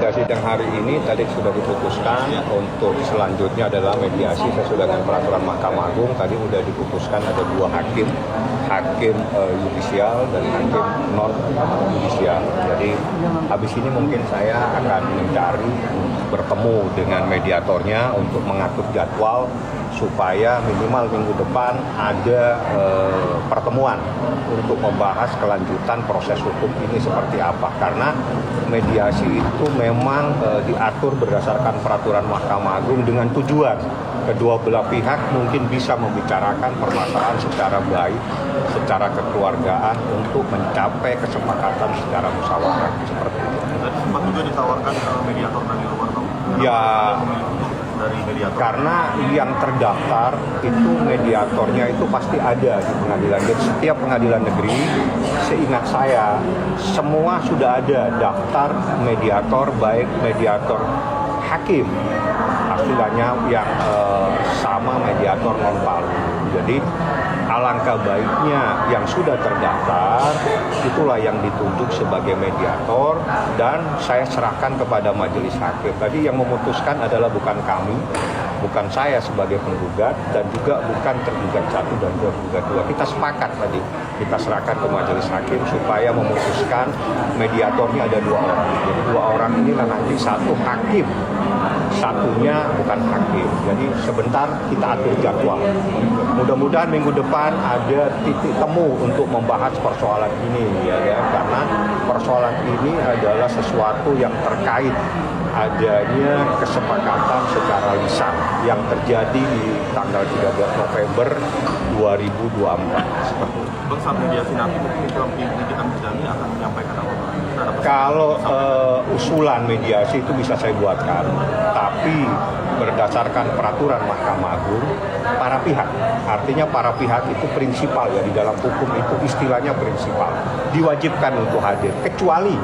Sidang hari ini tadi sudah diputuskan untuk selanjutnya adalah mediasi sesuai dengan peraturan Mahkamah Agung. Tadi sudah diputuskan ada dua hakim yudisial dan hakim non yudisial. Jadi habis ini mungkin saya akan mencari bertemu dengan mediatornya untuk mengatur jadwal supaya minimal minggu depan ada pertemuan untuk membahas kelanjutan proses hukum ini seperti apa. Karena mediasi itu memang diatur berdasarkan peraturan Mahkamah Agung dengan tujuan kedua belah pihak mungkin bisa membicarakan permasalahan secara baik, secara kekeluargaan untuk mencapai kesepakatan secara musyawarah seperti itu. Dan sempat juga ditawarkan mediator dari luar ya, dari mediator. Karena yang terdaftar itu mediatornya itu pasti ada di pengadilan. Jadi setiap pengadilan negeri, seingat saya, semua sudah ada daftar mediator, baik mediator hakim, istilahnya yang sama mediator non palu. Jadi alangkah baiknya yang sudah terdaftar itulah yang ditunjuk sebagai mediator dan saya serahkan kepada majelis hakim. Tadi yang memutuskan adalah bukan kami, bukan saya sebagai penggugat dan juga bukan tergugat 1 dan tergugat 2. Kita sepakat tadi, kita serahkan ke majelis hakim supaya memutuskan mediatornya ada 2 orang. Jadi 2 orang inilah nanti satu hakim, satunya bukan hakim. Jadi sebentar kita atur jadwal. Mudah-mudahan minggu depan ada titik temu untuk membahas persoalan ini ya, karena persoalan ini adalah sesuatu yang terkait adanya kesepakatan secara lisan yang terjadi di tanggal 13 November 2024 seperti itu. Bang, saat mediasi nanti kita berjanji akan menyampaikan apa? Kalau usulan mediasi itu bisa saya buatkan, tapi berdasarkan peraturan Mahkamah Agung, para pihak, artinya para pihak itu prinsipal ya, di dalam hukum itu istilahnya prinsipal, diwajibkan untuk hadir, kecuali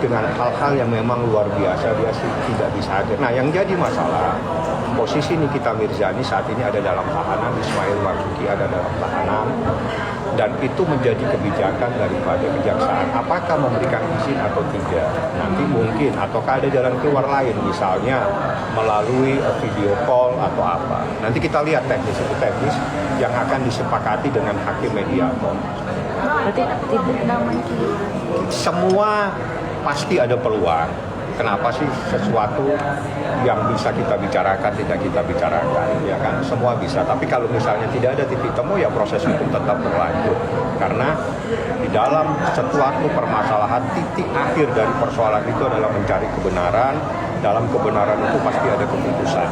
dengan hal-hal yang memang luar biasa dia tidak bisa hadir. Nah, yang jadi masalah, posisi Nikita Mirzani saat ini ada dalam tahanan, Ismail Marzuki ada dalam tahanan, dan itu menjadi kebijakan daripada kejaksaan apakah memberikan izin atau tidak. Nanti mungkin ataukah ada jalan keluar lain, misalnya melalui video call atau apa. Nanti kita lihat teknis yang akan disepakati dengan hakim mediator. Berarti tidak namanya Semua pasti ada peluang. Kenapa sih sesuatu yang bisa kita bicarakan tidak kita bicarakan, ya kan? Semua bisa, tapi kalau misalnya tidak ada titik temu ya proses hukum tetap berlanjut. Karena di dalam suatu permasalahan titik akhir dari persoalan itu adalah mencari kebenaran. Dalam kebenaran itu pasti ada keputusan.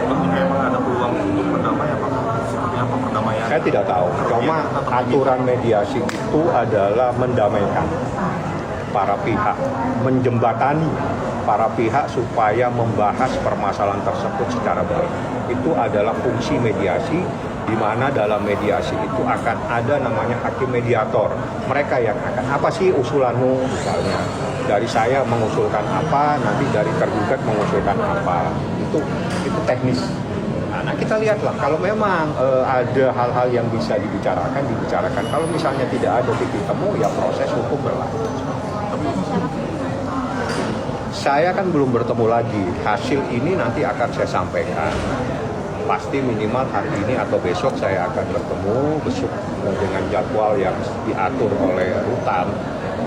Memang ada peluang untuk perdamaian, Pak? Seperti apa perdamaian? Saya tidak tahu. Cuma aturan mediasi itu adalah mendamaikan para pihak, menjembatani para pihak supaya membahas permasalahan tersebut secara baik. Itu adalah fungsi mediasi, di mana dalam mediasi itu akan ada namanya hakim mediator. Mereka yang akan, apa sih usulanmu misalnya, dari saya mengusulkan apa, nanti dari tergugat mengusulkan apa. Itu teknis. Nah, kita lihatlah kalau memang ada hal-hal yang bisa dibicarakan. Kalau misalnya tidak ada titik temu, ya proses hukum berlanjut. Saya kan belum bertemu lagi. Hasil ini nanti akan saya sampaikan. Pasti minimal hari ini atau besok saya akan bertemu besok dengan jadwal yang diatur oleh rutan.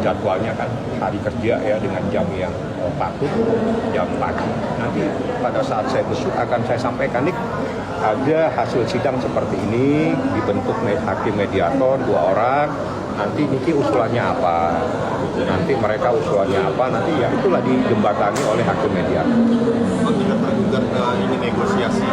Jadwalnya kan hari kerja ya, dengan jam yang patut, jam pagi. Nanti pada saat saya besok akan saya sampaikan, nih ada hasil sidang seperti ini, dibentuk hakim mediator 2 orang. Nanti Niki usulannya apa, nanti mereka usulannya apa, nanti ya itulah dijembatani oleh hakim mediator. Tidak tergugat ini negosiasi.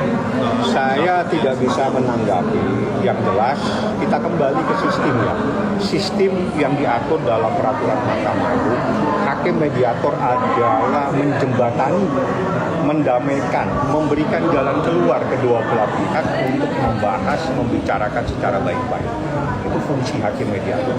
Saya tidak bisa menanggapi. Yang jelas kita kembali ke sistemnya. Sistem yang diatur dalam peraturan Mahkamah Agung, hakim mediator adalah menjembatani, mendamaikan, memberikan jalan keluar kedua belah pihak untuk membahas, membicarakan secara baik-baik. Itu fungsi hakim mediator.